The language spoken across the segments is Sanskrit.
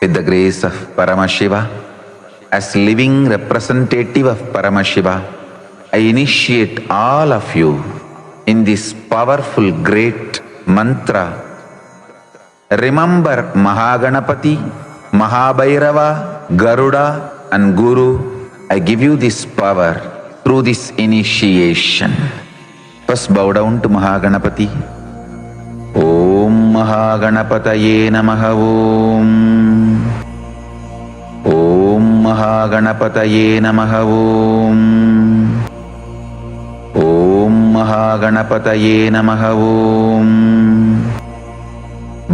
with the grace of Paramashiva, as living representative of Paramashiva, I initiate all of you in this powerful great mantra. Remember Mahaganapati, Mahabhairava, Garuda and Guru. I give you this power through this initiation. First bow down to Mahaganapati. Om Mahaganapataye Namaha Om. Om Mahaganapataye Namaha Om. Om Mahaganapataye Namaha Om.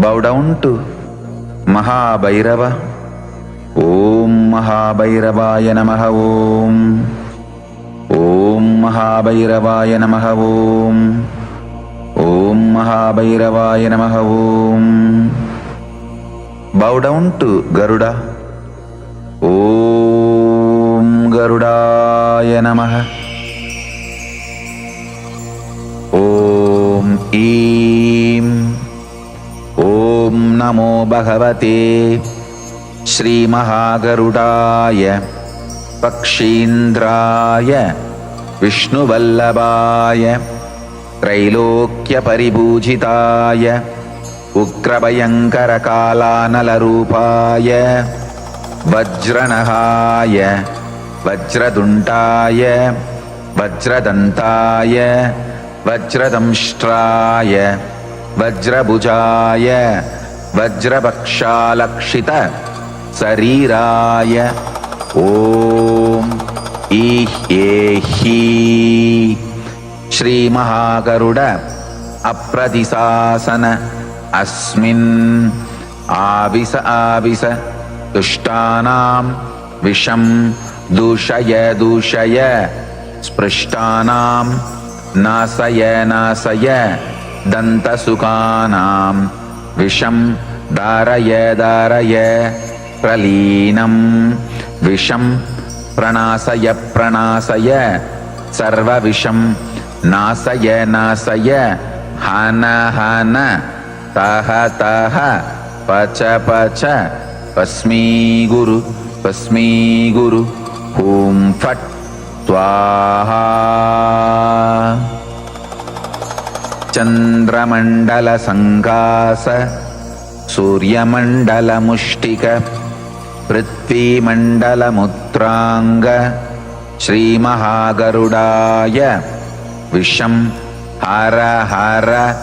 Bow down to Mahabhairava. Om Mahabhairavaya Namaha Om. Om Mahabhairavaya Namaha Om. Om Mahabhairavaya Namaha Om. Bow down to Garuda. Om Garudaya Namaha. Om Eem. Om Namo Bhagavate Shri Mahagarudaya Pakshindraya Vishnu Vallabhaya Trailokya Paribhujitaya Ukrabhayankara Kalaanalarupaya Vajranahaya Vajradundaya Vajradantaya Vajradamshtraya Vajrabhujaya Vajrabakshalakshita Sariraya Om Ihyehi Shri Mahagaruda Apradisasana Asmin Avisa Dushtanam Visham Dushaya Sprishtanam Nasaya Dantasukanam Visham Daraya Pralinam Visham Pranasaya Sarva Visham Nasaya Hana Taha Pacha Pasmi Guru Hum Fat Twaha Chandramandala Sankasa Suryamandala Mushtika Prithvi Mandala Mutranga Shri Mahagarudaya Visham Hara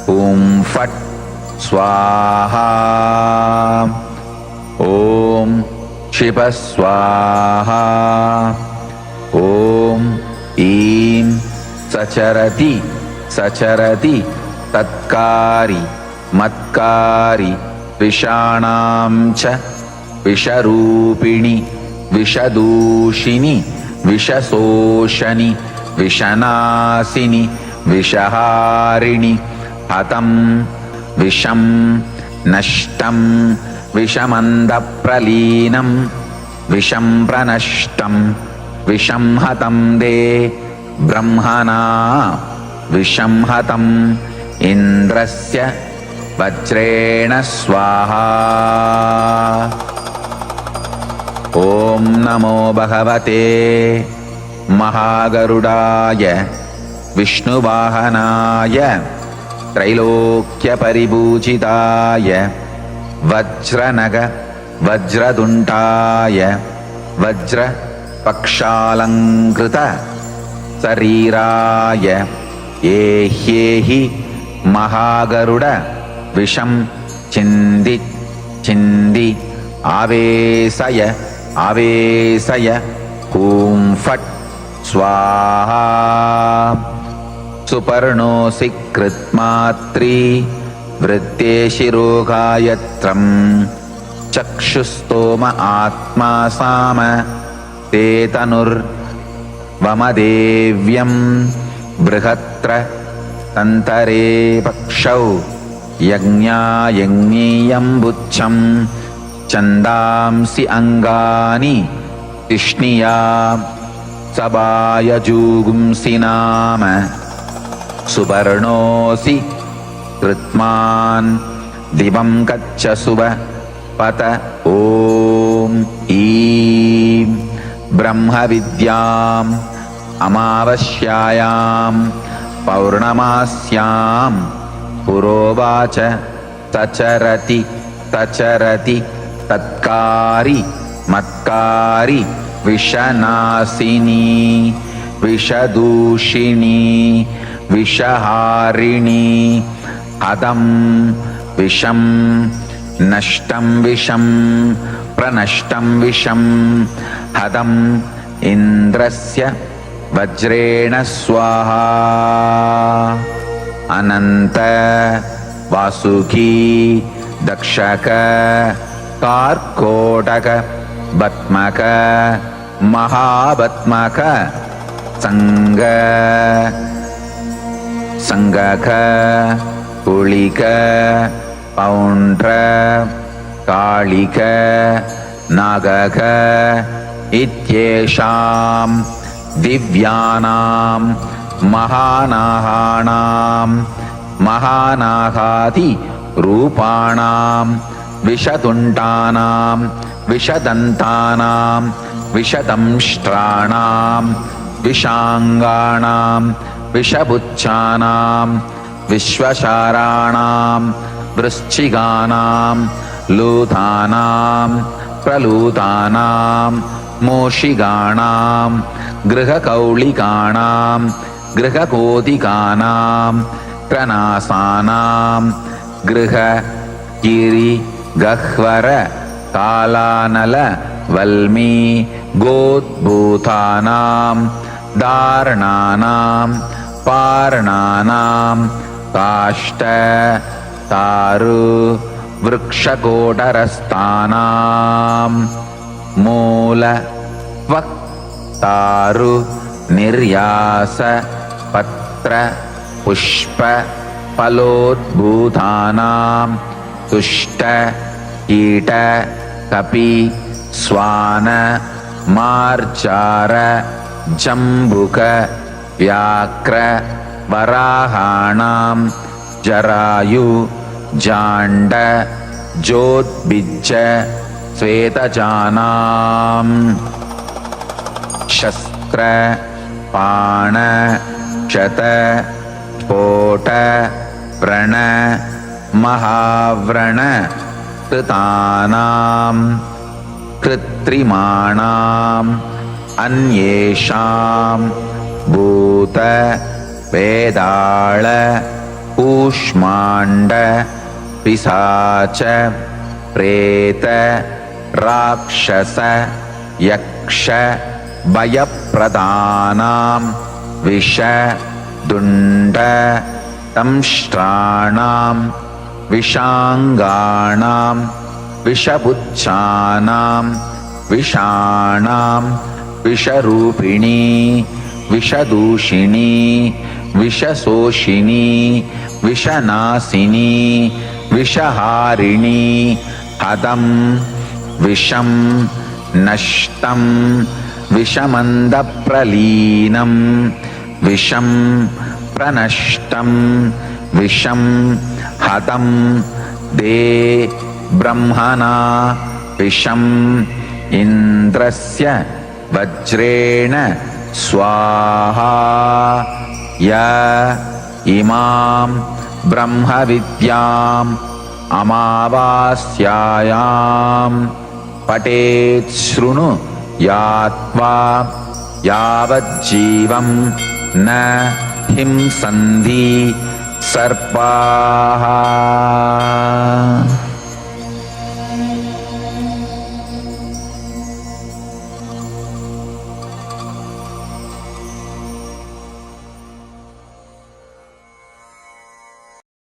Om Fat Swaha Om Shiva Swaha Om Eem Sacharati Tatkari Matkari Vishanam Cha Visharupini Vishadushini Vishasoshani Vishanasini Vishaharini Hatam Visham Nashtam Vishamandapralinam Visham Pranashtam Visham Hatam De Brahmana Visham Hatam Indrasya Vajrena Swaha Om Namo Bhagavate Mahagarudaya Vishnu Vahanaya Trailokya Paribhujitaya Vajranaga Vajraduntaya Vajra Pakshalankrita Sariraya Ehyehi Mahagaruda Visham Chindi Avesaya Hum Fat Swaha Suparno Sikritmatri Vritteshirogayatram Chakshustoma Atma Sama Tetanur Vamadevyam Brihatra Tantare Pakshau Yagniyam Bucham Chandamsi Angani Tishniya Sabaya Jugumsi Nama Subarnosi Kritman Divam Kachasuba पत ॐ ईं ब्रह्मविद्याम् अमावास्यायां पौर्णमास्यां पुरोवाच तचरति तचरति तत्कारी मत्कारी विषनाशिनी विषदूषिणी विषहारिणी हदं विषं नष्टं विषं प्रनष्टं विषं हदम् इन्द्रस्य वज्रेण स्वाहा अनंत वासुकी दक्षक कार्कोटक बत्मक महाबत्मक संगक कुलिक पौंड्र कालिक नागक इत्येषां दिव्यानां महानाहानां महानाहादि रूपाणां विषतुण्डानां विषदन्तानां विषदंष्ट्राणां विषाङ्गाणां विषपुच्छानां विश्वशाराणां वृश्चिकानां लूतानां प्रलूतानां मूषिकाणां गृहकौलिकानां गृहकोदिकानां क्रनासानां गृहगिरि गह्वर कालानल वल्मी गोद्भूतानां दारणानां पार्णानां काष्ठ तारु वृक्षकोटरस्थानां मूल तारु निर्यास पत्र पुष्प फलोद्भूतानां तुष्ट कीट कपि स्वान मार्जार जम्बुक व्याघ्र वराहाणां जरायु जाण्ड जोद्बिज्ज श्वेतजानां शस्त्र पाण क्षत स्फोट व्रण महाव्रण कृतानां कृत्रिमाणाम् अन्येषां भूत वेदाळ कूष्माण्ड पिशाच प्रेत राक्षस यक्ष भयप्रदानां विष दुण्ड दंष्ट्राणां विषाङ्गाणां विषपुच्छानां विषाणां विषरूपिणी विषदूषिणी विषशोषिणी विषनाशिनी विषहारिणी हदं विषं नष्टं विषमन्दप्रलीनं विषं प्रनष्टं विषं हतं दे ब्रह्मणा विषम् इन्द्रस्य वज्रेण स्वाहा य इमां ब्रह्मविद्याम् अमावास्यायां पठेत् शृणु यात्वा यावज्जीवं न हिंसन्ति सर्पाः।